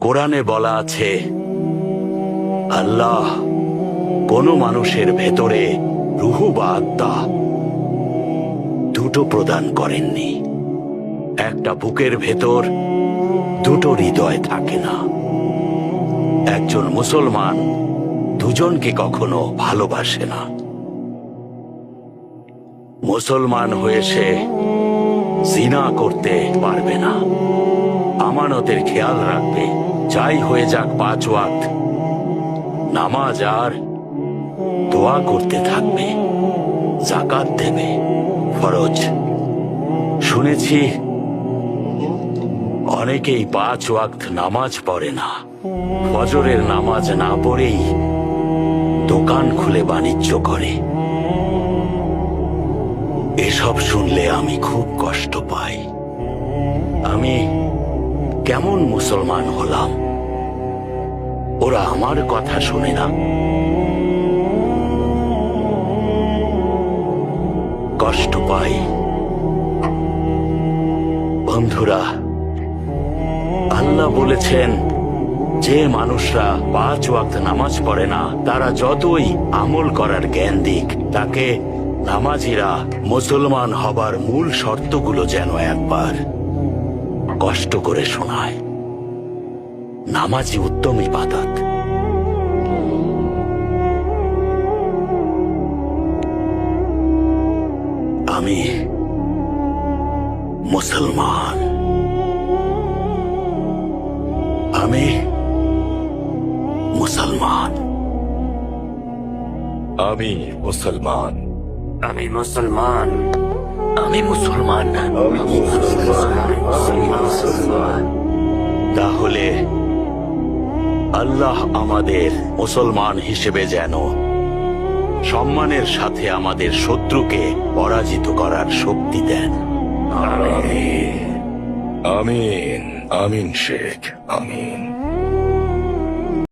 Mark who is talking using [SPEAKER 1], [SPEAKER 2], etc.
[SPEAKER 1] কোরআনে বলা আছে, আল্লাহ কোনো মানুষের ভেতরে রূহ বা আত্মা দুটো প্রদান করেননি। একটা বুকের ভেতর দুটো হৃদয় থাকে না। একজন মুসলমান দুজনকে কখনো ভালোবাসে না। মুসলমান হয়ে সে জিনা করতে পারবে না, আমানতের খেয়াল রাখবে, যাই হয়ে যাক 5 ওয়াক্ত নামাজ আর দোয়া করতে থাকবে, যাকাত দেবে, ফরজ। শুনেছি অনেকেই 5 ওয়াক্ত নামাজ পড়ে না, ফজরের নামাজ না পড়েই দোকান খুলে বাণিজ্য করে। এসব শুনলে আমি খুব কষ্ট পাই। আমি কেমন মুসলমান হলাম? ওরা আমার কথা শোনে না। কষ্ট পাই। বন্ধুরা, আল্লাহ বলেছেন যে মানুষরা 5 ওয়াক্ত নামাজ পড়ে না, তারা যতই আমল করার জ্ঞান দিক, তাকে নামাজিরা মুসলমান হবার মূল শর্তগুলো যেন একবার কষ্ট করে শোনায়। নামাজি উত্তম ইবাদত। আমি মুসলমান। আমি মুসলমান।
[SPEAKER 2] আমি মুসলমান।
[SPEAKER 3] আমি মুসলমান।
[SPEAKER 1] আমি মুসলমান। তাহলে আল্লাহ আমাদের মুসলমান হিসেবে যেন সম্মানের সাথে আমাদের শত্রুকে পরাজিত করার শক্তি দেন।
[SPEAKER 2] আমিন। আমিন শেখ, আমিন।